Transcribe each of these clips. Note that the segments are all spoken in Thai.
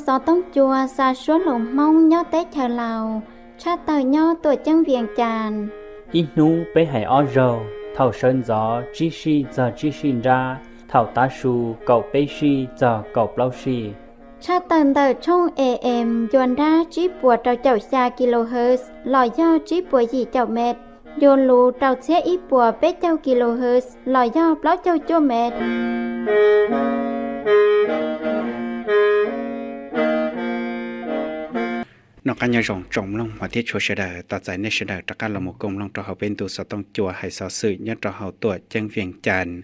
สอต้องจัวซาชัวหลงมองย่อเต้เธอเราชาเตยย่อตัวจังเวียงจานอีนูไปให้ออโรเท่าเชิญจอจีชีจะจีชินราเท่าตาชูเก่าไปชีจะเก่าเปล่าชีชาเตินเตอช่อง AM ยวนราจีปัวเจ้าเจ้าชากิโลเฮิรตซ์ลอยย่อจีปัวยี่เจ้าเม็ดโยนรูเจ้าเสียอีปัวเป็ดเจ้ากิโลเฮิรตซ์ลอยย่อเปล่าเจ้าจั่วเม็ดนอกกันยาส่งจงลงมาที่ชัวเสดต่อใจในเสดตะการละหมู่กลมลงต่อเขาเป็นตัวสต้องจัวให้สอสื่อยัดต่อเขาตัวจังเวียงจันทร์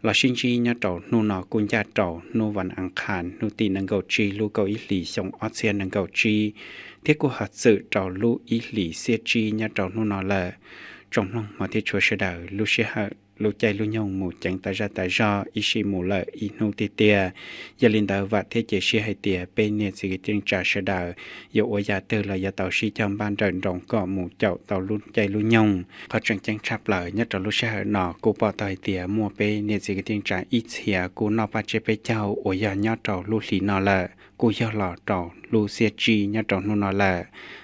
เราชิงชียัดต่อนูนอกุญญาต่อนูวันอังคารนูตีนังเกาจีลูเกาอิหลีส่งออสเซียนังเกาจีเที่กูหัดสื่อต่อลูอิหลีเสียจียัดต่อนูนอละจงลงมาที่ชัวเสดลูเชหะลูใจลูยงหมู่จังตาจาตาจออิชิหมู่ละอีนูติเตียยาลินดาวัดเทเจชีให้เตียเป็นเนสิกิจิงจาเสดายโอยาเตอละยาเตาชีจำบ้านเดินรองก่อหมู่เจ้าเตาลุ่นใจลูยงเขาจังชับเลยยัดต่อลูเชหะหนอกูปอตอยเตียมัวเป็นเนสิกิจิงจาอิเชียกูนอปาเจเปเจ้าโอยายัดต่อลูลีนอละกูยาหล่อต่อลูเซียจียัดต่อนูนอละ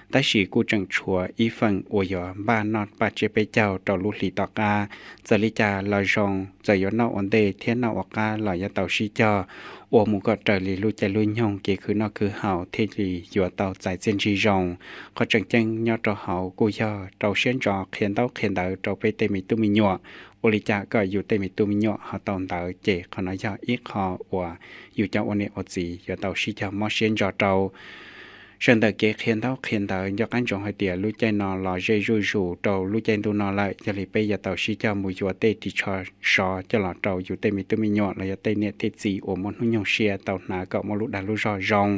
แต่สีกูจังชัวอีฟังโอยาบ้านนอดปาเจเปเจ้าต่อลูลีตอกาจริจาลอยจงจะยนออนเดเทียนนออากาลอยเตาชีจอโอมูก็เตลีลูใจลุยยงเกคือนอคือเฮาเทลียัวเตาใจเจนชีจงเขาจังยอต่อเฮากูยาเตาเชียนจอเขียนเตาเขียนเตาเตาไปเตมิตุมิญอโอริจาก็อยู่เตมิตุมิญอเฮาตอนเตาเจขนายาอีคออัวอยู่จังวันนี้อจียัวเตาชีจอมอเชียนจอเตาฉันแต่เกเขียนเท่าเขียนแต่ยกันจงให้เตียรู้ใจนอนรอใจรู้จู่โตรู้ใจตัวนอนเลยจะเลยไปยาเต่าชี้เจ้ามุยัวเตติชอชอจะหลอดโตอยู่เตมีตัวมีหยอดเลยเตเนี่ยเตจีโอมหุ่นยงเชียเต่าหนาก็มาลุดาลุรอจง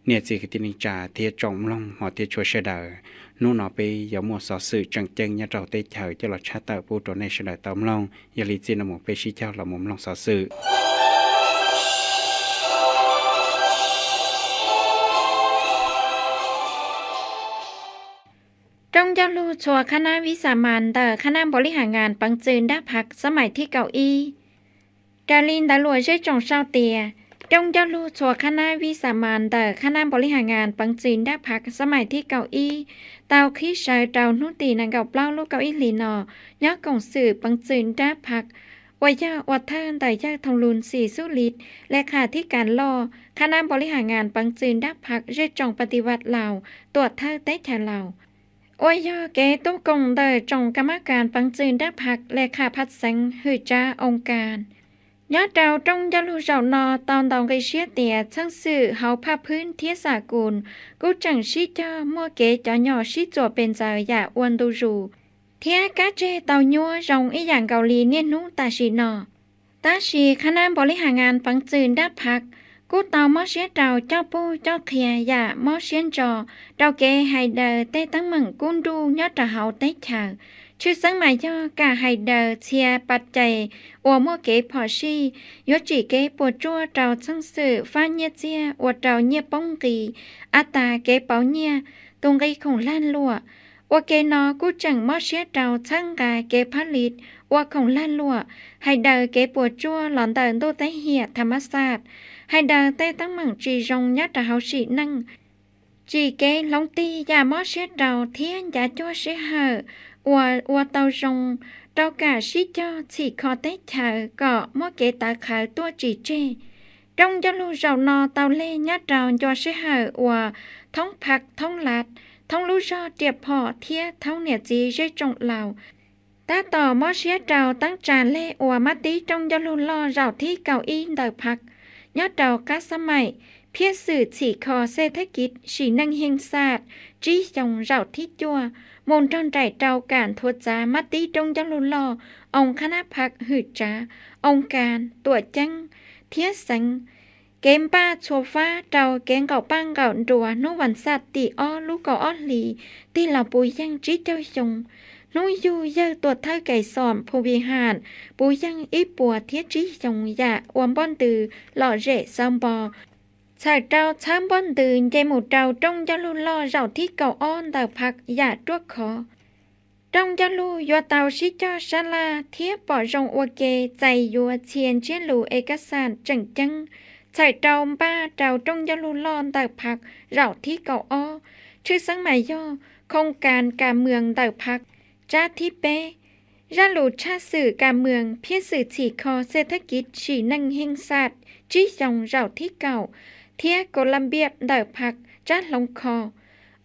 เนี่ยจีกิตินิจาเทียจงลงหอเทียชัวเสดนู่นเอาไปยามัวสอสื่อจังเจงยาเต่าเตเฉยจะหลอดชาเต่าปูตัวในเสดตอมลงยาลีจีนหมูไปชี้เจ้าหลอมุมลงสอสื่อจงเจ้าลู่ชัวคณะวิสามันเตอคณะบริหารงานปังจืนได้พักสมัยที่เก่าอีกาลินดาลัวใช้จงเศร้าเตียจงเจ้าลู่ชัวคณะวิสามันเตอคณะบริหารงานปังจืนได้พักสมัยที่เก่าอีเตาขี้เชยเตานุตีนังเก่าเปล่าลูกเก่าอีหลีนอยอกงสื่อปังจืนได้พักวายาวัดเทินแต่ยาทองลุนสีสุลิตและขาที่การล่อคณะบริหารงานปังจืนได้พักใช้จงปฏิวัติเหล่าตรวจเทินเตชะเหล่าโอ้ยยอเกตุกงเดอจงกรรมการปังจืนได้พักและขาพัดแสงหือจ้าองค์การยอดดาวจงยาลูเจ้านอตอนไกเชียเตียช่างสื่อเฮาภาพพื้นเทียสากุลกูจังชิจ้ามัวเกจอหย่อชิจัวเป็นใจอย่าอ้วนดูรูเทียกาเจเตายัวจงอีอย่างเกาหลีเนี่ยนู้ตาชีนอตาชีคณะบริหารงานปังจืนได้พักกูเตามอเชียเจ้าเจ้าปูเจ้าเทียอย่ามอเชียนจอเจ้าเกไฮเดอเต้ตั้งมึงกุนดูยอดตะเฮาเต้เฉาชื่อสังหมายย่อกาไฮเดอเชียปัจจัยอัวมัวเกพอชียอจีเกปวดจัวเจ้าช่างสื่อฟ้าเนียเจียอวดเจ้าเนียป้องกีอัตาเกเปาเนียตรงไกของล้านลัวว่าเกนอกูจังมอเชียเจ้าช่างกาเกผลิตว่าของล้านลัวไฮเดอเกปวดจัวหลอนเดินตัวเตเหียธรรมศาสตร์ให้เดินเต้ตั้งมั่งจีจงยัดแต่เฮาสีนั่งจีเกลงตีอย่ามอเสียเดาเทียนอย่าจัวเสียเหอว่าเตาจงเตากาชิจอฉีคอเต้เฉยก็มอเกตาขายตัวจีเจจงจะลู่เจ้านอเตาเล่ยัดเดาจัวเสียเหว่าท้องผักท้องลัดท้องลู่จอเตียบพอเทียท้องเนี่ยจีใช้จงเหล่าตาต่อมอเสียเดาตั้งจานเล่ว่ามาตีจงจะลู่ล่อเจ้าที่เก่าอีเดาพักยอดดาวกัสมัยเพียสื่อฉีคอเศรษฐกิจฉีนังเฮงศาสตร์จีจงเจ้าที่จัวมนจนใจเจ้าการโทษจามาตีจงจะลุลอองคณะพักหืดจ้าองการตัวจังเทียสังเกมป้าโชฟ้าเจ้าแกงเก่าปังเก่าดัวนุวันสัตตีอ้อลูกเก่าอ้อหลีตีเหล่าปุยยังจีเจ้าจงนุยยูเยอะตัวเท่าไก่สอมผู้วิหารปูยังอีปัวเทียจีจงยาอวมบ้อนตือหล่อเร่ซอมบอชายเจ้าช้ำบ้อนตืนใจหมูเจ้าจงจะลู่ล่อเจ้าที่เก่าอ้อนแต่พักอย่าตัวขอจงจะลู่ยัวเตาชิจอชลาเทียปอจงอวเกใจยัวเชียนเชียนลู่เอกสารจังจัง ใส่เจ้าบ้าเจ้าจงยะลุลอนเต่าพักเราที่เก่าอ้อชื่อสังหมายย่อโครงการการเมืองเต่าพักจ้าที่เป้ราลูชาสื่อการเมืองเพียสื่อฉีคอเศรษฐกิจฉีนังเฮงศาสตร์จี้ยองเราที่เก่าเทียโกลัมเบียบเต่าพักจ้าลงคอ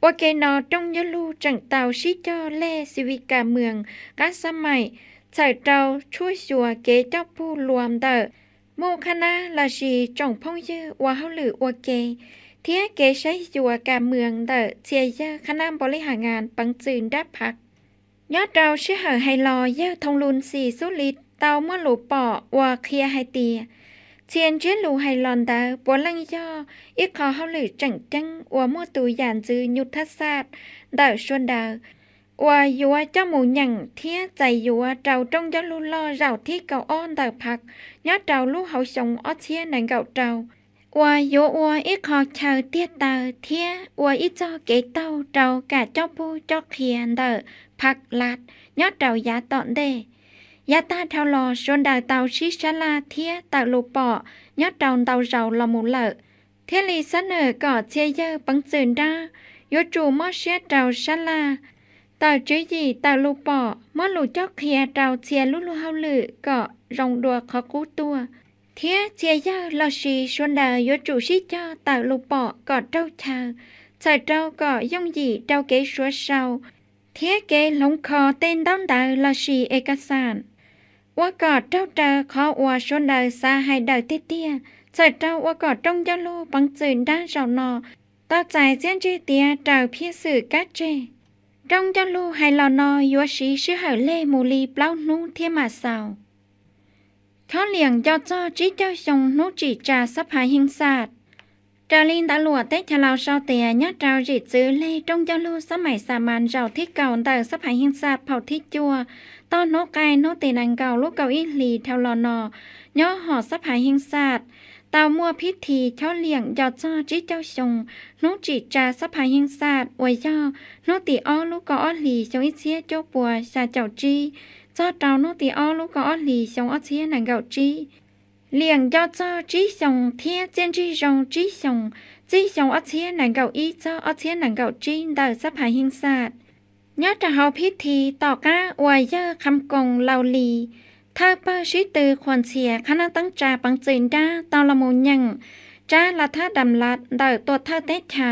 ว่าเกนอจงยะลูจังเต่าชิจอเล่ชีวิตการเมืองการสมัยใส่เจ้าช่วยชัวเกเจ้าผู้รวมเต่าโมคณะราชีจงพงยือว่าเฮาหรือว่าเกเทียเกใช้ชัวการเมืองเต่าเชียยคณะบริหารงานปังจืนได้พักยอดเราชื่อเหอไฮลอเยอทงลุนสีสุลิตเตาเมื่อหลูปอว่าเคลียไฮเตียเชียนเจลูไฮลอนเตอปวลังย่ออีกขอเฮาหรือจังจังว่ามั่วตูยานจือยุทธศาสตร์เตอชวนเตอว่ายัวเจ้าหมูหยั่งเทียใจยัวเราจงจะลุลอเราที่เก่าอ้อนเตอพักยอดเราลูกเขาส่งออเชียนังเก่าเราว่ายัวอีกขอเชาเตียเตอเทียว่าอีจอเกเต้าเรากะเจ้าผู้เจ้าเคียนเตอพักลัดยอดเรายาตอนเดยาตาเท่ารอชวนดาวเตาชิชลาเทียเตาลูปอยอดเราเตาเราละมูเลเทียลีเสนอก่อเชียเยอปังจืนดายจูมอเชียเตาชลาเตาจื้อยีเตาลูปอมอลูเจ้าเคียเตาเชียลุลูเฮาลือก่อรองดัวขอกู้ตัวเทียเชียเยอลอชีชวนดาวยจูชิเจ้าเตาลูปอก่อเจ้าชาใส่เจ้าก่อย่องยีเจ้าเกชัวเชาเทียเกลงคอเต้นด้านดาวลาชีเอกสารว่ากอดเจ้าเจอขออวชนดาวซาให้ดาวเตี้ยใส่เจ้าว่ากอดจงยะโลปังจืนด้านเจ้านอต่อใจเจียนจีเตียเจ้าเพียสื่อกัดเจจงยะโลให้ลอนอยัวชีชื่อเหอเล่มูลีเปล่านู้เทียมาสาวเขาเลี้ยงยอจ้อจีเจ้าทรงนู้จีจาสภาหิงศาสตร์จาลินตาหลวดเตชะลาวชาวเตียญาติเราจิตซื้อเล่จงยะโลสมัยสามัญเจ้าที่เก่าแต่สภาหิงศาสตร์เผ่าที่จัวตอนนกไก่นกตีนังเก่าลูกเก่าอีหลีแถวลอนอย่อหอสภาหิงศาสตร์เตามัวพิธีเช่าเลี้ยงยอจ้อจีเจ้าทรงนุจิจาสภาหิงศาสตร์อวยย่อนกตีอ้อลูกก็อ้อหลีจงอิเชียโจปัวชาเจ้าจีจ้อเตานกตีอ้อลูกก็อ้อหลีจงอ้อเชียนังเก่าจีเลี้ยงยอจ้อจีทรงเทียเจนจีจงจีทรงจีทรงอ้อเชียนังเก่าอีจ้ออ้อเชียนังเก่าจีเดอสภาหิงศาสตร์ยอดจะเฮาพิธีต่อก้าอวยเยอคำกงเหลาลีเธอเปิดชิตือควรเสียคณะตั้งจ่าปังจืนด้าตอละมูยังจ้าละท่าดำลัดเดอตัวเธอเตชา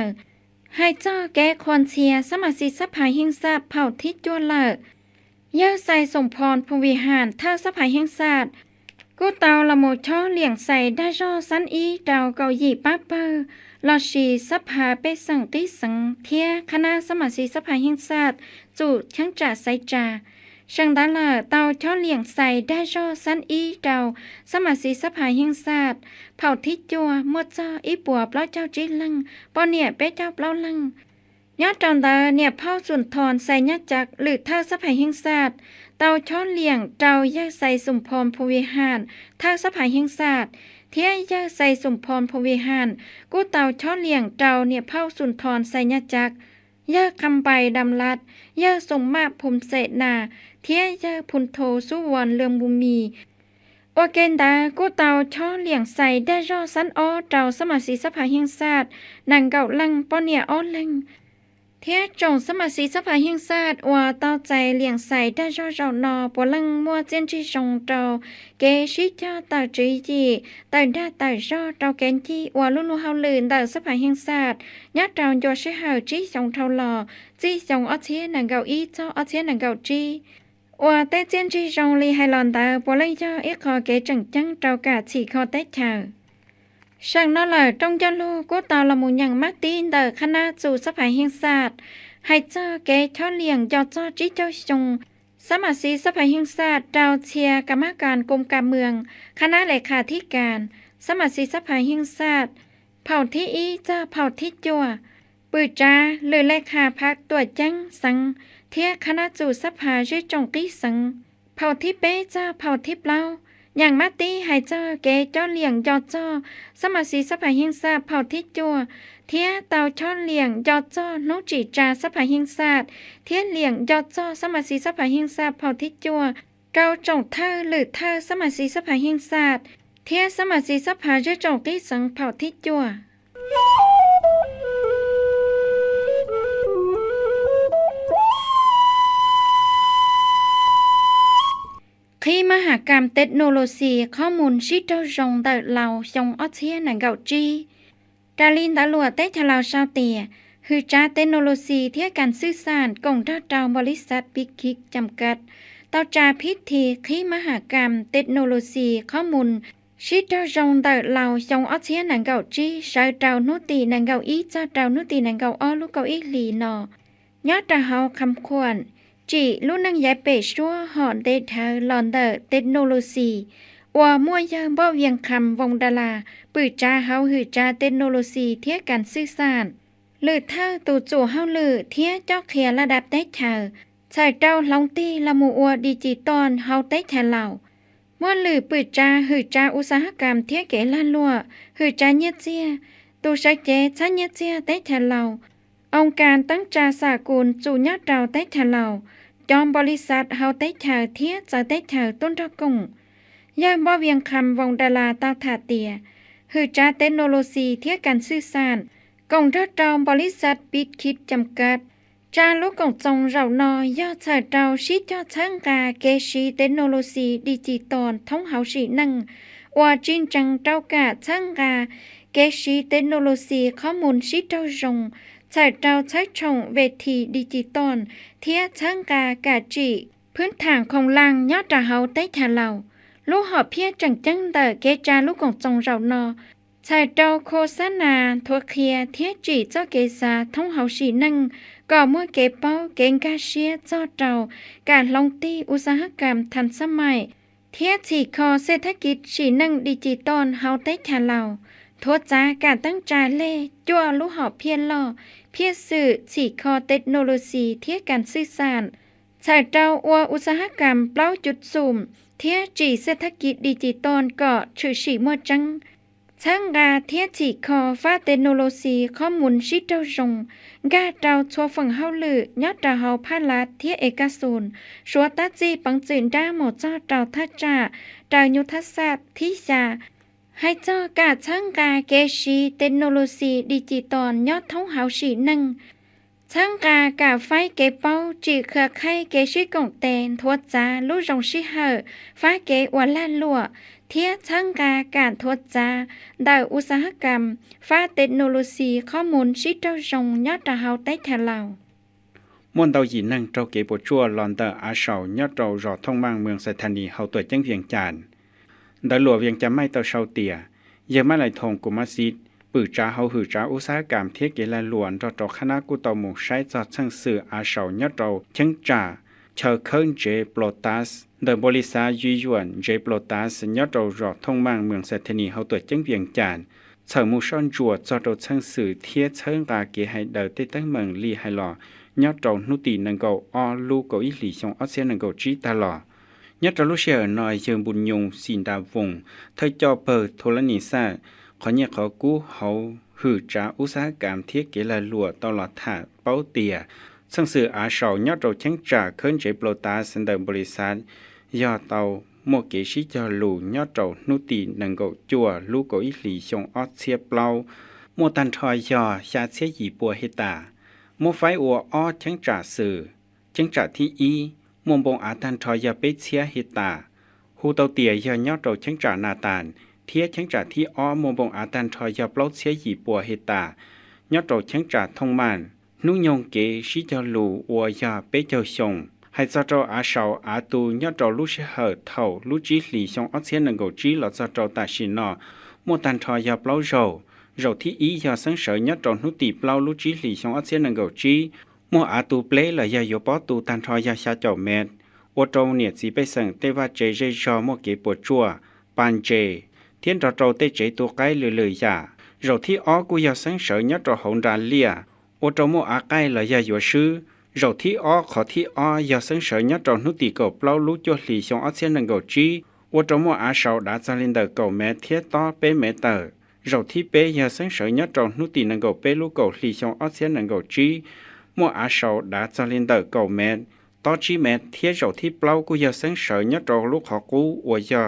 ให้เจ้าแกควรเสียสมาชิกสภาหิงศาสตร์เผ่าทิศจัวเลิกเยอใส่สมพรภูวิหารเธอสภาหิงศาสตร์กูเตาละโมช่อเลี่ยงใส่ได้จ่อสันอีเตาเกาหยีป้าเปอร์ลอชีสภาเปสังติสังเทียคณะสมาชิกสภาหิงศาสตร์จูช่างจ่าไซจ่าช่างดาลาเตาช่อเลี่ยงใส่ได้จ่อสันอีเตาสมาชิกสภาหิงศาสตร์เผ่าทิจัวมวดจ้ออีปัวเปล่าเจ้าจีลังปอเนี่ยเป้เจ้าเปล่าลังยอดจอนเตอเนี่ยเผาสุนทรใส่ยอดจักหรือท่าสภาหิงศาสตร์เตาช่อเลี่ยงเตาแยกใส่สุมพรภูวิหารท่าสภาหิงศาสตร์เทียยาใส่สุมพรภูวิหารกูเตาช่อเลี่ยงเตาเนี่ยเผาสุนทรใส่ยาจักยาคำใบดำลัดยาสมมาภูมิเสนาเทียยาพุนโทสุวรรณเลืองบุมีโอเกนดากูเตาช่อเลี่ยงใส่ได้รอสันอ้อเตาสมาชิกสภาหิงศาสตร์นางเก่าลังปอเนี่ยอ้อลังเทียจงสมาชิกสภาหิงศาสตร์ว่าเตาใจเลี่ยงใส่ได้รอเจ้านอปอลังมัวเจนจีจงเตาเกชิเจ้าเตาจีจีเตาได้เตาจอเตาแกนจีว่าลุลูเฮาลืนเตาสภาหิงศาสตร์ยอดเตาโยชิเฮาจีจงเท่าหล่อจีจงอ้อเทียนางเก่าอีเจ้าอ้อเทียนางเก่าจีว่าแต่เจนจีจงลีให้หลอนเตาปอลังย่ออีกขอเกจังจังเตากาฉีคอเตชาช่างนั่นแหละจงจะลูกูเตาละมุนอย่างมาตีนเตอคณะสู่สภาหิงศาสตร์ให้เจ้าเกช่อเลี้ยงยอเจ้าจีเจ้าชงสมาชิกสภาหิงศาสตร์ดาวเชียกรรมการกรมการเมืองคณะเลขาธิการสมาชิกสภาหิงศาสตร์เผ่าที่อีเจ้าเผ่าที่จัวปือจ้าหรือเลขาพักตัวจังสังเทียคณะสู่สภาชื่อจงกี้สังเผ่าที่เป้เจ้าเผ่าที่เปล่าอย่างมาตีให้เจ้าเกเจ้าเลี้ยงยอเจ้าสมาชิกสภาหิงศาสตร์เผ่าที่จัวเทียเตาช่อนเลี้ยงยอเจ้านุจิจาสภาหิงศาสตร์เทียเลี้ยงยอเจ้าสมาชิกสภาหิงศาสตร์เผ่าที่จัวเราจงเธอหรือเธอสมาชิกสภาหิงศาสตร์ เทียสมาชิกสภาจะจงที่สังเผาที่จั่วkhiมหากรรมเทคโนโลยีข้อมูลชิดเราจงแต่เราจงอเทียนังเก่าจีดาลินตาลัวเตชะลาวชาวเตียคือจ้าเทคโนโลยีเทียการสื่อสารกงเจ้าบริษัทบิ๊กคิกจำกัดต่อจาพิธีขีมหากรรมเทคโนโลยีข้อมูลชิดเราจงแต่เราจงอเทียนังเก่าจีใช้เจ้านุตีนังเก่าอีเจ้าเจ้านุตีนังเก่าอ้อลูกเก่าอีหลีนอยอดตาเฮาคำควรจีลูกนังยายเปชัวหอนเดทาลอนเดอร์เทคโนโลยีว่ามั่วยามบ่เวียงคำวงดาราปื้อจ้าเฮาหือจ้าเทคโนโลยีเทียการสื่อสารหรือถ้าตู่จู่เฮาลือเทียจอกเขียระดับได้เธอใส่เจ้าลองตีละมูอัวดิจิตอลเฮาได้แทนเราม่วนลือปื้อจ้าหือจ้าอุตสาหกรรมเทียเกล้านลัวหือจ้าเนียเจียตู่ใช้เจช้าเนียเจียได้แทนเราองค์การตั้งจาสากลจู่ญาติเราได้แทนเราจอมบริษัทเฮาได้เธอเทียจะได้เธอต้นตะกงย่ามบ่เวียงคำวงดาราตาถาเตียหือจ้าเทคโนโลยีเทียการสื่อสารกงเจ้าบริษัทปิดคิดจำกัดจาลูกกงจงเรานอยอดเฉิดเราชิดยอดช่างกาเกชีเทคโนโลยีดิจิตอลท่องเฮาสีนังว่าจินจังเจ้ากาช่างกาเกชีเทคโนโลยีข้อมูลชิดเจ้าจงใช้เจ้าใช้ชงเวทีดิจิตอลเทียช่างกากาจีพื้นฐานของลังยอดตาเฮาได้แทนเราลูกหอบเพียจังจังเตอเกจาลูกกงจงเรานอใช้เจ้าโฆษณาทัวเคียเทียจีเจ้าเกษาท่องเฮาสีนังก่อมั่วเก็บเป้าเก่งกาเชียเจ้าเจ้าการลงตีอุตสาหกรรมทันสมัยเทียจีคอเศรษฐกิจสีนังดิจิตอลเฮาได้แทนเราโทษจาการตั้งจาเล่จั่วลูกหอบเพียนล่อเพียสื่อฉีคอเทคโนโลยีเทียการสื่อสารใช้เจ้าอัวอุตสาหกรรมเปล่าจุดสูมเทียจีเศรษฐกิจดิจิตอลก็ชื่อฉีมัวจังช่างกาเทียจีคอฟ้าเทคโนโลยีข้อมูลชิดเจ้าจงกาเจ้าชัวฝั่งเฮาลือยอดเจ้าเฮาพาลัดเทียเอกสูนชัวตาจีปังจืนด้าหมดเจ้าเจ้าทัจจาเจ้ายุทธศาสตร์ที่จาให้เจ้ากาช่างกาเกชีเทคโนโลยีดิจิตอลยอดท่องเฮาสีนังช่างกาไฟเกเป้าจีเครือไข่เกชีกงเตนทัวจาลู่จงชิเหอฟ้าเกวันล้านลัวเทียช่างการทัวจาดาวอุตสาหกรรมฟ้าเทคโนโลยีข้อมูลชิดเจ้าจงยอดตาเฮาได้แทนเรามวนเตาหยีนั่งเจ้าเก็บจั่วลอนเตออาเฉายอดเรารอท่องมั่งเมืองสถานีเฮาตัวจังเวียงจันทน์ดาหลวเวียงจะไม่เตาเชาเตียเยอะมาไหลทองกุมาซิดปื้อจ้าเฮาหือจ้าอุตสาหกรรมเทียเกลาล้วนรอคณะกุตอหมู่ใช้จอดช่างสื่ออาเฉายอดเราจังจ่าเชอเคิงเจโปรตัสโดยบริษัทยูยวนเจโปรตัสยอดเรารอท่องมั่งเมืองสถานีเฮาตัวจังเวียงจันทน์เฉิงมูซ่อนจั่วจอดเราช่างสื่อเทียเชิงกาเกให้เดาติตั้งเมืองลีให้หล่อยอดเรานุตีนังเกาออลูกเกาอีหลีชงออเซียนังเกาจีตลอยอดเราลูเชียหน่อยเชิงบุญยงสินดาวงเธอจอเปิดโทรนิสาขอเนี่ยเขากู้เขาหือจ้าอุตสาหกรรมเทียเกลาลัวตลอดถาเป้าเตียสังสื่ออาเฉายอดเราเชิงจ่าเคินเจโปรตาสันเดอร์บริษัทยอดเตาโมเกชิจอลูยอดเรานุตีนังเกาจั่วลูกเกาอีหลีชงออเซียเปล่าโมตันทอยยอชาเซียหยีปัวเฮตาโมไฟอัวออเชิงจ่าสื่อเชิงจ่าที่อีมวงบงอาตันทอยาเปเชียเฮตาฮูเตาเตียยอยอดเราเชิงจ่านาตานเทียเชิงจ่าที่อ้อมวงบงอาตันทอยาเปล่าเชียหยีปัวเฮตายอดเราเชิงจ่าทงมันนุยงเกชิจอลูอัวยาเปเจ้าชงให้เจ้าเราอาเฉาอาตูยอดเราลูเชเหอเท่าลูจีหลีชงออเซียนังโกจีหลอเจ้าเราตาชินอโมตันทอยาเปล่าโจเราที่อียาสังเสยยอดเรานุตีเปล่าลูจีหลีชงออเซียนังโกจีมัวอาตูเปลเลยยาโยปอตูตันทอยาชาเจ้าเม็ดอวดเราเนี่ยสีไปสั่งเตว่าเจเจชอมัวเก็บปวดจั่วปันเจเทียนเราเตเจตัวใกล้เลยยาเราที่อ้อกูยาสังเสยยอดเราหงดาเลียอวดเรามัวอาใกล้เลยยาโยชื่อเราที่อ้อขอที่อ้อยาสังเสยยอดเรานุตีเก่าเปล่าลูจั่วหลีชงออเซียนังโกจีอวดเรามัวอาเฉาดาจารินเดอร์เก่าแม่เทียต่อเป้เมเตอร์เราที่เป้ยาสังเสยยอดเรานุตีนังโกเป้ลูกเก่าหลีชงออเซียนังโกจีมัวอาเฉาดาจารินเดอร์เก่าแม่ต่อจีแม่เทียเราที่เปล่ากูยาสังเสยยอดเราลูกขอกูอวยยา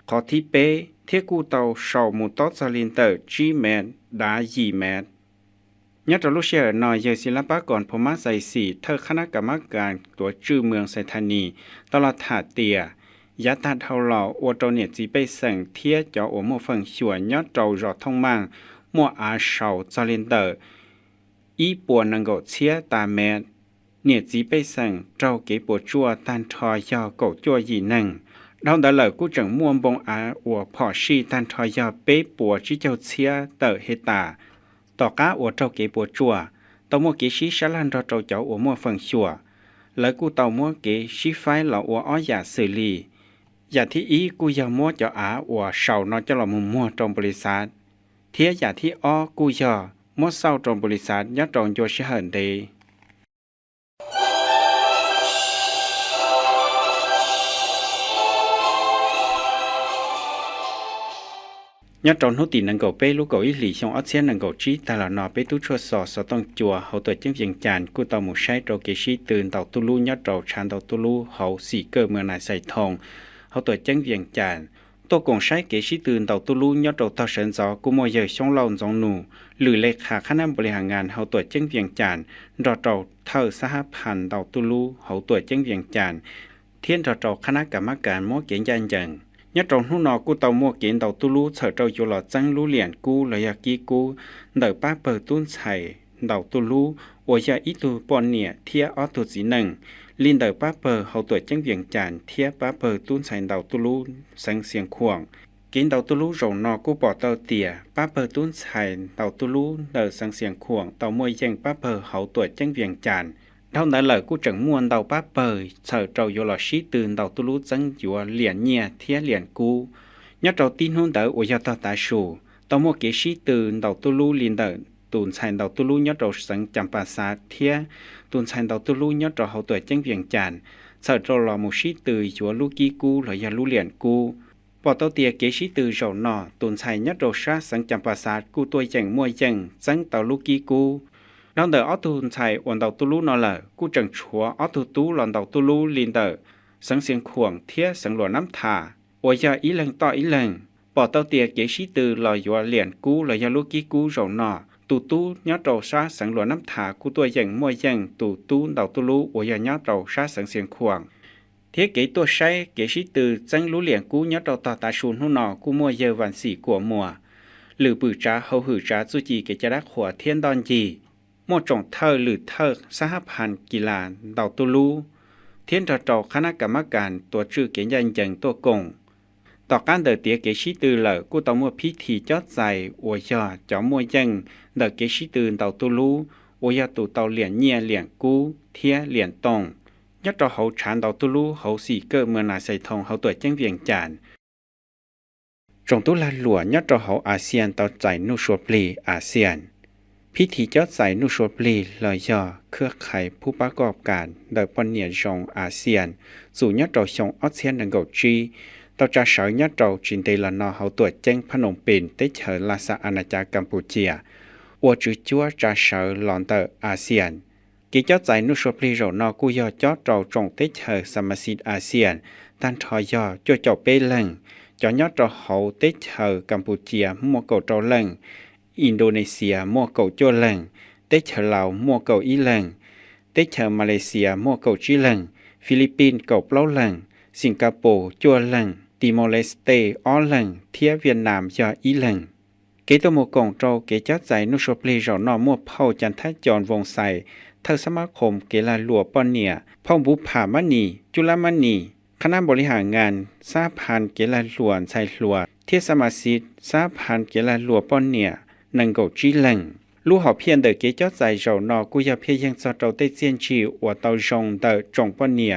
ขอที่เป้ เทียกูเตาเสาหมู่ตอซาลินเตอร์จีเมตรดายีเมตรยัตรุเชียนอยเยศิลปากรพม่าใส่สีเธอคณะกรรมการตัวชื่อเมืองไซธานีตลอดถาเตียยะตาเท่าเหล่าอวดเนี่ยจีไปสั่งเทียเจ้าอวมัวฟังชัวยอดเจ้ารอท่องมั่งมัวอาเสาซาลินเตอร์อีปัวนังโกเชียตาเมตเนี่ยจีไปสั่งเจ้าเก็บปวดจัวตันทอยอเก่าจัวยีนังเราได้เลยกูจังม่วงบงอาอวพอชีตันทอยอเป๊ปัวที่เจ้าเชียเตอเฮตาต่อก้าอวเจ้าเก็บปวดจัวตอมัวเกชีชลันเราเจ้าเจ้าอวมัวฟังชัวแล้วกูเตามัวเกชีไฟเหล่าอวอ้อยาสือลีอย่าที่อีกูยามัวเจ้าอาอวเสานอเจ้าหล่อมุมมัวตรงบริษัทเทียอย่าที่อ้อกูยอมัวเศร้าตรงบริษัทยัดตรงโยชิเหินเดยัดตอนหุตินังเก่าเป้ลูกเก่าอิหลีชงอัดเสียนังเก่าจีแต่ละนอเป้ตู้ชัวสอสต้องจัวเขาตัวจิ้งเวียงจานกูเต่าหมูใช้โตเกชีตื่นเต่าตุลูยัดเต่าชานเต่าตุลูเขาสีเกิดเมื่อนายใส่ทองเขาตัวจิ้งเวียงจานตัวกงใช้เกชีตื่นเต่าตุลูยัดเต่าเต่าเฉินจอกูมัวเย่ช่องเล่าจงหนูหรือเลขาคณะบริหารงานเขาตัวจิ้งเวียงจานรอเต่าเท่าสหพันธ์เต่าตุลูเขาตัวจิ้งเวียงจานเทียนรอเต่าคณะกรรมการมัวเกียนยันจังยัดตรงหูนอกูเต่ามัวเกียนเต่าตุลูเฉิดเต่าอยู่หลอดจังรู้เหรียญกูเลยยากีกูเต่าป้าเปิดตุ้นไข่เต่าตุลูโอยาอีตูปอนเนี่ยเทียออตุสีหนึ่งลินเต่าป้าเปิดเขาตัวจังเวียงจานเทียป้าเปิดตุ้นไข่เต่าตุลูสังเสียงขวงกินเต่าตุลูโรงนอกูปอเต่าเตี่ยป้าเปิดตุ้นไข่เต่าตุลูเต่าสังเสียงขวงเต่ามวยยังป้าเปิดเขาตัวจังเวียงจานเท่านั้นเลยกูจังมวนเต่าป้าเปิดเฉิดเต่าอยู่หลอดชีตื่นเต่าตุลูจังอยู่เหรียญเนี่ยเทียเหรียญกูยัดเต่าตีนหุ่นเต่าโอยาตาตาชูเต่ามัวเกชีตื่นเต่าตุลูลินเต่าตูนไข่เต่าตุลูยัดเต่าสังจำปาสาเทียตูนไข่เต่าตุลูยัดเต่าเขาตัวจังเวียงจานเฉิดเต่าหลอมูชีตื่นอยู่ลูกกีกูหรือยาลูเหรียญกูปอเต่าเตียเกชีตื่นโจนอตูนไข่ยัดเต่าชาสังจำปาสากูตัวจังมวยจังจังเต่าลูกกีกูเราเดออตูนไข่วันเต่าตุลูนอละกูจังชัวอตูตูหลอนเต่าตุลูลินเต่าสังเสียงขวงเทียสังหลวน้ำถาโอยาอีเลงต่ออีเลงปอเต่าเตียเกชีตื่นลอยอยู่เหรียญกูหรือยาลูกกีกูโจนอตูตูยัดเต่าชาสังหลวน้ำถากูตัวยังมวยยังตูตูเต่าตุลูโอยายัดเต่าชาสังเสียงขวงเทียเกตัวใช้เกชีตื่นจังรู้เหรียญกูยัดเต่าตาตาชูนหุ่นอกูมวยเยอวันสีกัวมัวหรือปือจ้าเขาหือจ้าจุจีเกจะรักหัวเทียนดอนจีหมดจงเธอหรือเธอสหพันธ์กีฬาเต่าตุลูเทียนต่อคณะกรรมการตัวชื่อเกียนยันยังตัวกงต่อการเดินเตียเกชิตือเหล่ากูต่อมัวพิธีจอดใจอวยอเจ้ามัวยังเดินเกชิตือเต่าตุลูอวยตูเต่าเหรียญเนี่ยเหรียญกูเทียเหรียญตงยัดต่อเขาชานเต่าตุลูเขาสีเกิดเมื่อนาใส่ทองเขาตัวจังเวียงจานจงตุลาหลวยัดต่อเขาอาเซียนเต่าใจนุชวปลีอาเซียนพิธีจอดใส่นุชวปลีลอยย่อเครือข่ายผู้ประกอบการโดยปนเนียชงอาเซียนสู่ยัดต่อชงออสเซียนดังกจีต่อจากสาวยัดต่อจินเตลนอเขาตัวเจ้งพนมเป็นได้เฉินลาซาอาณาจักรกัมพูชีอวดจื้อจั่วจากสาวหลอนเตออาเซียนกิจจอดใจนุชวปลีโรนอกูยอจอดต่อจงได้เฉินสมาชิกอาเซียนตันทอยอจ่อจ่อเป้เล่งจอยัดต่อเขาได้เฉินกัมพูชีมัวเก่าต่อเล่งอินโดนีเซียมัวเก่าจั่วเล่งได้เฉินลาวมัวเก่าอีเล่งได้เฉินมาเลเซียมัวเก่าจีเล่งฟิลิปปินส์เก่าเปล่าเล่งสิงคโปร์จั่วเล่งติโมเลสเตออลังเทียเวียดนามยออีลังเกตโมกงโจเกจัดใจนุชปลีจอนอมัวเผาจันทจรวงใสเทสมาคมเกลาหลัวปอนเนียพ่องบุผามณีจุลามณีคณะบริหารงานสาพันเกลาหลวนไซหลัวเทสมาชิกสาพันเกลาหลัวปอนเนียนังโกจีลังลู่หอเพียนเดเกจัดใจจอนอกุยาเพียยังสตอเตเซียนชีอวตาจงเดจงปอนเนีย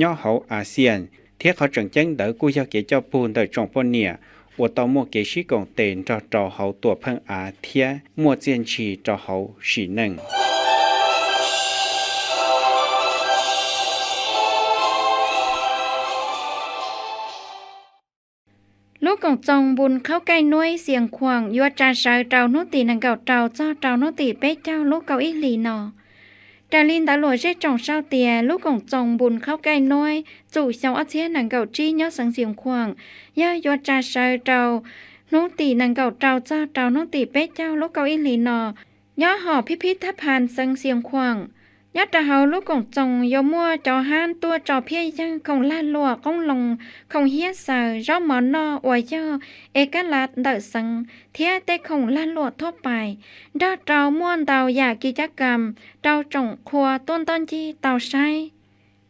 ย่อเขาอาเซียนเทียเขาจังจังเดอกูอยากเกเจ้าปูนเดอจงปนเนี่ยว่าต่อมัวเกชิกงเตนจอเขาตัวเพิ่งอาเทียมัวเจียนชีจอเขาสีหนึ่งลูกของจงบุญเข้าใกล้น้วยเสียงขวางยัวจ่าเสาเจ้าโนตีนังเก่าเจ้าโนตีเป้เจ้าลูกเก่าอีหลีนอเ การลินđã lùa chết trồng sao tìa lúc cổng trồng bùn khao cây nôi chủ xong ớt chế nàng cầu chi nhớ sáng xiềng khoảng do trà sợi trầu nô tì nàng cầu trầu cho trầu nô tì bế châu lúc cầu in lì nò nhớ họ phi tháp hàn sáng xiềng khoảng nhớ trà hầu lúc cổng trồng do mua trò han tua trò phía dân không la lùa không lòng không hiết sờ rau món no ủa do ê cá lạt đợi sáng thế tê không la lùa thốt bài đó trầu muôn tàu giả kỳ chắc cầm trầu trồng khua tôn tôn chi tàu say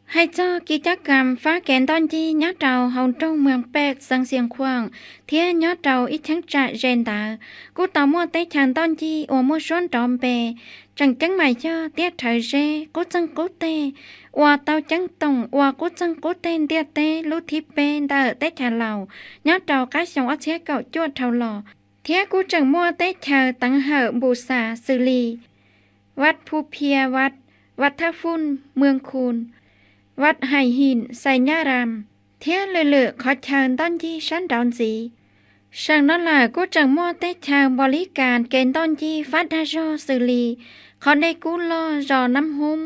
hay cho kỳ chắc cầm phá kén tôn chi nhớ trầu hồng trong mường bẹt sang xiềng khoảng thế nhớ trầu ít tháng trả rèn đá cú tàu mua tế chàn tôn chi ủa mua xuân tròn bè chẳng chẳng mày cho tiết thời rê cố chân cố tê ủa tàu chẳng tổng ủa cố chân cố tên tiết tê lúc thi bên đã ở tết trà lầu nhớ trầu cái xong ớt chế cậu chua trầu lò thế cú chẳng mua tết chờ tăng hở bù xả xử lýวัดภูเพียวัดท่าฟุ้นเมืองคูนวัดไหหินไซญารามเที่ยเลือขอเชิญต้นที่ชั้นดอนสีสั่งนั่นแหละกูจังมั่วเต้ชางบริการเกณฑ์ต้นที่ฟัดดาจอสื่อลีขอได้กูรอรอน้ำหุ้ม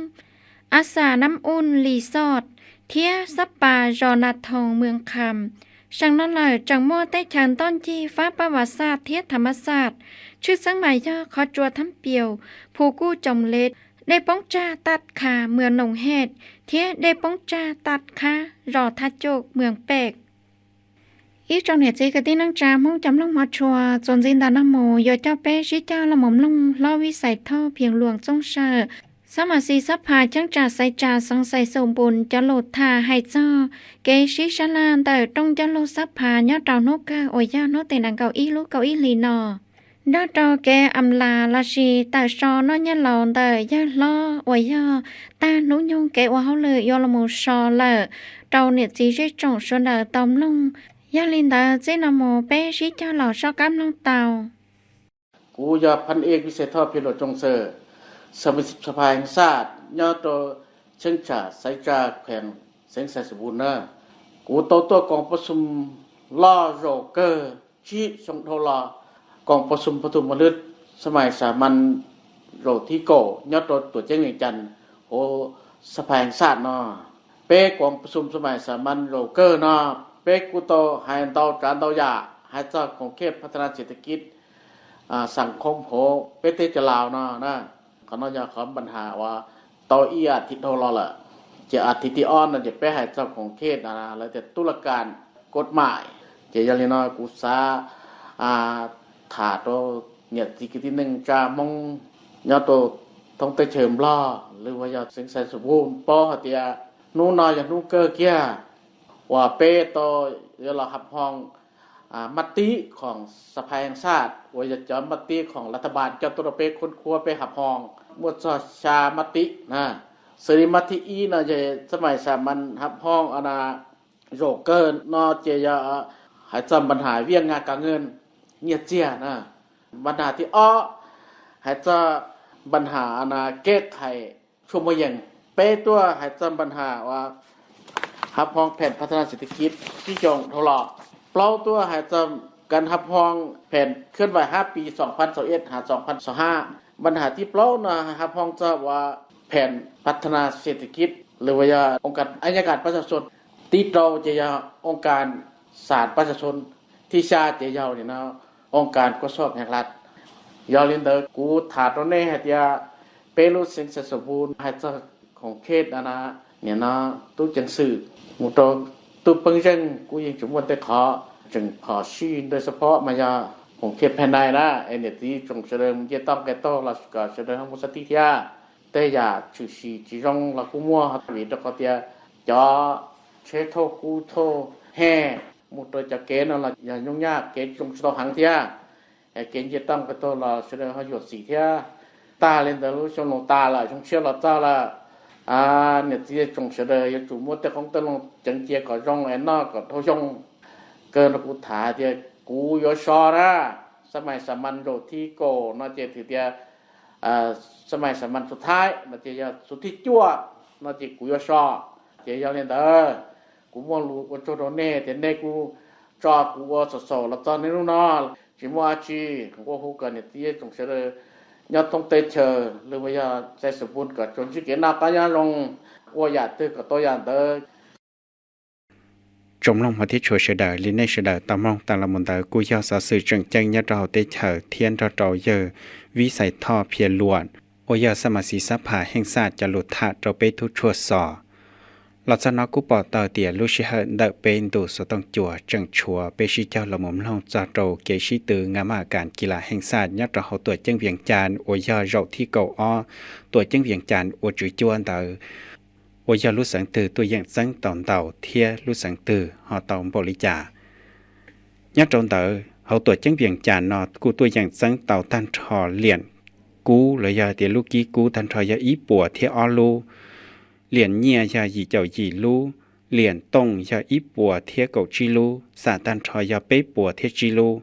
อาสาน้ำอุ่นรีสอร์ทเที่ยซับป่ารอนาทองเมืองคำสั่งนั่นแหละจังมั่วเต้ชางต้นที่ฟ้าประวัติศาสตร์เที่ยธรรมศาสตร์ชื่อสังหมายย่อขอจัวทำเปียวผู้กู้จงเล็ดได้ป้องจ่าตัดขาเมืองหนองเฮ็ดเที่ยได้ป้องจ่าตัดขารอทัดโจกเมืองแปกอีtrongเนี่ยจีกะที่นั่งจามห้องจำลงมาชัวจนจินดานโมยอเจ้าเป้ชิเจ้าละหม่อมลงล้อวิสัยท่อเพียงหลวงจงเชอสมาสีสัพพาจังจ่าใส่จ่าสังใส่สมบุญจะโหลดทาให้เจ้าเกชิชลานแต่ตรงจะโหลดสัพพาญาเจ้าโนกาโอยาโนเตนังเกาอีลูกเกาอีลีนอดอจอแกอำลาลาชีแต่ชอนอยาหลอนแต่ยาล้อโอยาตาหนุยงแกว่าเขาเลยยอละมูชอเลยเราเนี่ยจีเจจงชวนเดอตอมลงยาลินดาเจนโมเป้ชิเจ้าเหล่าชอบกำลังเตากูยาพันเอกวิเศษทอพิโรจงเซอร์สมิสภาแห่งชาติยอดโตเชิงจ่าไซจ่าแผ่นเสียงใสสบูรณ์นะกูโตตัวกองประชุมล่อโรเกอร์ชี้ชงโทลอกองประชุมปฐุมมฤตสมัยสามัญโรที่โกยอดโตตัวเจ้งเหวียงจันทร์โอสภาแห่งชาติเนาะเป้กองประชุมสมัยสามัญโรเกอร์เนาะเป๊กกูโตหายเตาจานเตายาหายเจ้าของเขตพัฒนาเศรษฐกิจสังคมโผเปเตจะลาวนะเขาน่าจะขอปัญหาว่าเตาอีอาทิตย์โทรละจะอาทิตย์อ่อนนะจะไปหายเจ้าของเขตนะแล้วแต่ตุลาการกฎหมายจะยังเรียนกูซาถาโตเนี่ยที่หนึ่งจะมองยอดโตต้องไปเฉิมล่อหรือว่ายอดเสียงใสสมบูรณ์ป้อเตียนู้นนอยอย่างนู้นเกอเกี้ยว่าเป้โตเดี๋ยวเราหับห้องมติของสภาแห่งชาติว่าจะจอมมติของรัฐบาลเจ้าตัวเป้คนครัวไปหับห้องมวดชามตินะสริมติอีนะจะสมัยสามัญหับห้องอนาโรเกอร์นอเจียหายจำปัญหาเวียงงานการเงินเงียเจียนะปัญหาที่อ้อหายจะปัญหาอนาเกตไทยชั่วโมงยังเป้ตัวหายจำปัญหาว่าหับห้องแผ่นพัฒนาเศรษฐกิจที่จงทลอเปล่าตัวหายจำการหับห้องแผ่นเคลื่อนไหว5 ปี2021หา2025ปัญหาที่เปล่านะหับห้องจะว่าแผ่นพัฒนาเศรษฐกิจหรือว่าองค์การอัยการประชาชนตีเราจะยาองค์การศาสตร์ประชาชนที่ชาจะยาวเนี่ยนะองค์การกสอบแห่งรัฐยอลินเดอร์กูถาดตรงนี้ให้ยาเปรูสิงสมบูรณ์ให้เจ้าของเขตนะเนี่ยนะตู้จังสื่อมุตตู้เปิงจังกูยังจุ่มวันแต่ขอจึงขอชื่อโดยเฉพาะมายาของเขตภายในนะไอเนี่ยที่จงเสด็จจะต้องแก่โตเราก็เสด็จทั้งหมดสติที่แต่อย่าชื่อชีจีรงเรากูมั่วครับวิตก็เตียจอเชโทกูโทแห่มุตจะเกณฑ์เราอย่ายุ่งยากเกณฑ์จงสตอหังเทียเกณฑ์จะต้องแก่โตเราเสด็จเขาหยดสีเทียตาเล่นแต่รู้ชนลงตาละชงเชื่อเราเจ้าละเนี่ยที่จงเสด็จยังจุ่มมุดแต่ของตลงจังเจียก็จงไอ้นอกก็เท่าจงเกินกูถาเดียกูยอชอนะสมัยสามัญโรที่โกนอเจติเดียสมัยสามัญสุดท้ายนอเจียสุดที่จั่วนอเจกูยอชอเจียเรียนเด้อกูมั่วรู้ว่าโจโดเน่แต่เน่กูจอกูว่าสดๆแล้วตอนนี้นู้นนอจิมัวจีกูหูกันเนี่ยที่จงเสด็จ ยอดต้องเตเชอหรือว่ายาใจสมบูรณ์ก็จนสิเกนากายาลงว่ายาตึกก็ตัวยาเตจมลงมาที่ชัวเสดาลินในเสดาตามองตาละมนตากูยาสาสื่อจังจังยะเราเตเชอเทียนเราเยอวิสัยท่อเพียรลวนโอยาสมาสีสัพผาแห่งศาสตร์จะหลุดทะเราไปทุชัวสอเราจะนกูปอเตอเตียลูชิเฮเดเป็นดูสต้องจัวจังชัวเปชิเจ้าละมุมลองจาโรเกชิตืองามาการกีฬาแห่งศาสตร์ยัดเราตัวจังเวียงจานโอยาเราที่เก่าอ้อตัวจังเวียงจานโอจุจวนเตอโอยารู้สังตือตัวอย่างสังตอนเต่าเทียรู้สังตือหอตองบริจายัดตอนเตอเขาตัวจังเวียงจานนอกูตัวอย่างสังเต่าตันทอเลียนกูเลยยาเตียลูกกี้กูตันทอยาอีปัวเทียออลูเหรียญเงียยาหยีเจ้าหยีรู้เหรียญตงยาอีปัวเทียเก่าจีรู้สาตันทอยาเป้ปัวเทียจีรู้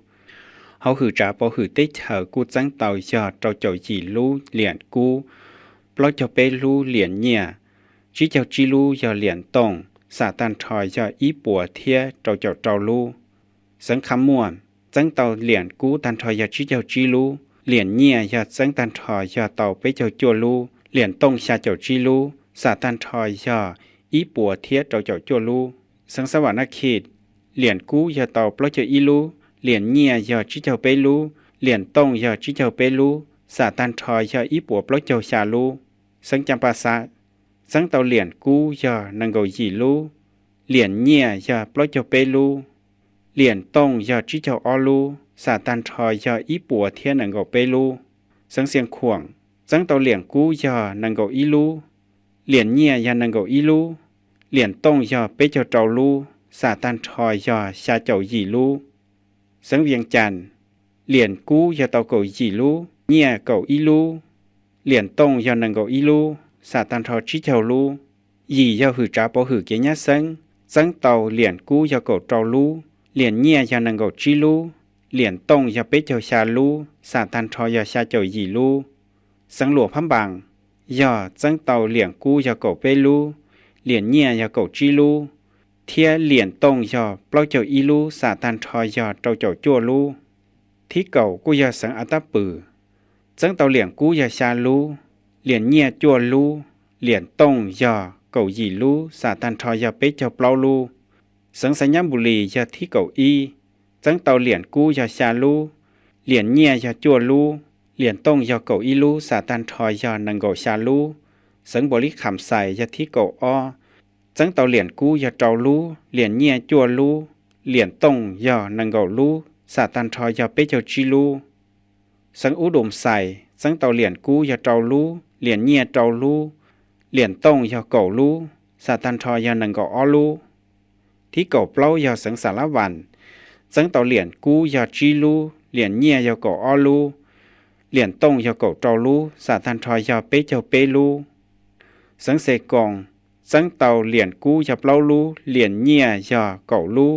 เขาหือจ่าปอหือเตเถอกูจังเต่ายาเจ้าเจ้าหยีรู้เหรียญกูปล่อยเจ้าเป้รู้เหรียญเงียจีเจ้าจีรู้ยาเหรียญตงสาตันทอยาอีปัวเทียเจ้าเจ้าเจ้ารู้สังคำม่วนจังเต่าเหรียญกูตันทอยาจีเจ้าจีรู้เหรียญเงียยาจังตันทอยาเต่าเป้เจ้าจัวรู้เหรียญตงชาเจ้าจีรู้สาตันทอยยาอีปัวเทียเจ้าเจ้าจัวลูสังสวรรค์เขตเหรียญกู้ยาเต่าปล่อยเจ้าอีลูเหรียญเงียยาจิเจ้าเปลูเหรียญต้งยาจิเจ้าเปลูสาตันทอยยาอีปัวปล่อยเจ้าชาลูสังจำปาสะสังเต่าเหรียญกู้ยานังโกยีลูเหรียญเงียยาปล่อยเจ้าเปลูเหรียญต้งยาจิเจ้าออลูสาตันทอยยาอีปัวเทียนังโกเปลูสังเสียงขวงสังเต่าเหรียญกู้ยานังโกอีลูเหรียญเงียยานังโกอีลูเหรียญต้งยาเปเจ้าเจ้าลูสาตันทอยยาชาเจ้ายีลูสังเวียงจันทร์เหรียญกู้ยาเต่าโกยีลูเงียเก่าอีลูเหรียญต้งยานังโกอีลูสาตันทอชิเจ้าลูยียาหือจ้าปอหือเกียญสังเต่าเหรียญกู้ยาโกเจ้าลูเหรียญเงียยานังโกจีลูเหรียญต้งยาเปเจ้าชาลูสาตันทอยาชาเจ้ายีลูสังหลวงพำบังยาจังเต่าเหรียญกู้ยาเก่าเปลูเหรียญเงียยาเก่าจีลูเทียเหรียญต้งยาเปล่าเจ้าอีลูสาตันทอยาเจ้าเจ้าจั่วลูที่เก่ากูยาสังอัตตปือจังเต่าเหรียญกู้ยาชาลูเหรียญเงียจั่วลูเหรียญต้งยาเก่ายีลูสาตันทอยาเปเจ้าเปล่าลูสังสัญญาบุรียาที่เก่าอีจังเต่าเหรียญกู้ยาชาลูเหรียญเงียยาจั่วลูเหรียญต้งยาเก่าอีลูสาตันทอยานังโกชาลูสังบริขำใส่ยาที่เก่าอ้อจังเต่าเหรียญกู้ยาเจ้าลูเหรียญเงียจั่วลูเหรียญต้งยานังโกลูสาตันทอยาเปเจ้าจีลูสังอุดมใส่จังเต่าเหรียญกู้ยาเจ้าลูเหรียญเงียเจ้าลูเหรียญต้งยาเก่าลูสาตันทอยานังโกอ้อลูที่เก่าเปล่ายาสังสารวันจังเต่าเหรียญกู้ยาจีลูเหรียญเงียยาเก่าอ้อลูเหรียญต้งยาเก่าเจ้าลูสาตันทอยาเปเจ้าเปลูสังเสกองสังเต่าเหรียญกู้ยาเปล่าลูเหรียญเงียยาเก่าลู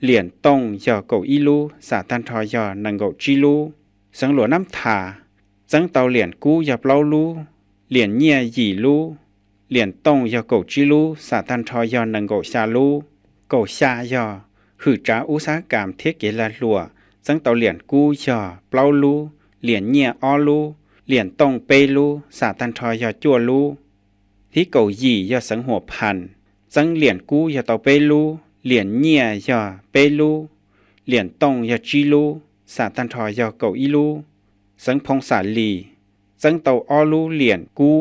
เหรียญต้งยาเก่าอีลูสาตันทอยานังโกจีลูสังหลวน้ำถาสังเต่าเหรียญกู้ยาเปล่าลูเหรียญเงียยีลูเหรียญต้งยาเก่าจีลูสาตันทอยานังโกชาลูเก่าชายาหือจ้าอุตสาหกรรมเทเกลาลัวสังเต่าเหรียญกู้ยาเปล่าลูเหรียญเงียอ้อลูเหรียญต้งเปลูสาตันทอยาจั่วลูที่เก่ายียาสังหัวพันจังเหรียญกู้ยาเต่าเปลูเหรียญเงียยาเปลูเหรียญต้งยาจีลูสาตันทอยาเก่าอีลูสังพงสาลีจังเต่าอ้อลูเหรียญกู้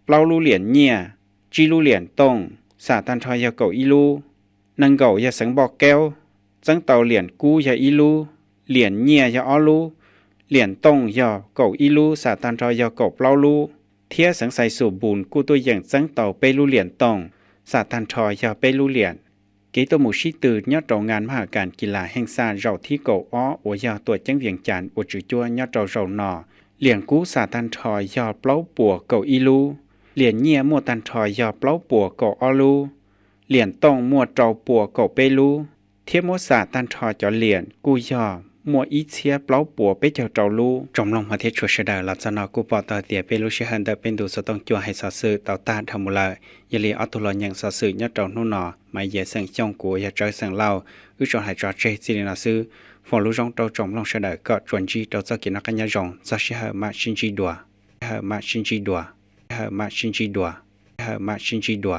เปล่าลูเหรียญเงียจีลูเหรียญต้งสาตันทอยาเก่าอีลูนังเก่ายาสังบอกแก้วจังเต่าเหรียญกู้ยาอีลูเหรียญเงียยาอ้อลูเหรียญต้งยาเก่าอีลูสาตันทอยาเก่าเปล่าลูเทียสังใสสู่บุญกู้ตัวอย่างจังเต่าเปลูเหรียญต้งสาตันทอยาเปลูเหรียญเกตมูชิตือยอดโรงงานมหาการกีฬาแห่งชาติเราที่เก่าอ้อโอยาตัวจังเวียงจันทร์โอจุจัวยอดเราหนอเหรียญกู้สาตันทอยาเปล่าปัวเก่าอีลูเหรียญเงียมัวตันทอยาเปล่าปัวเก่าอ้อลูเหรียญต้งมัวเจ้าปัวเก่าเปลูเทียมสาตันทอจอเหรียญกู้ยอ มัวอีเชียเปล่าปัวไปเจ้าเจ้าลูจอมลงมาเทชัวเสดาลัจนากูปอตาเตียเปลุชิฮันเดเป็นดูสต้องจัวให้ซาซึเตาตาทำมุลายลีอัตุลยังซาซึยะเจ้านู่นอมาเยสังจงกูยะเจ้าสังเล่าอุจอให้จอเจซิลินาซึฟอลูจงเตาจอมลงเสดาก็จวนจีเตาจะกินนักยะจงซาชิฮะมาชินจีดัวฮะมาชินจีดัวฮะมาชินจีดัวฮะมาชินจีดัว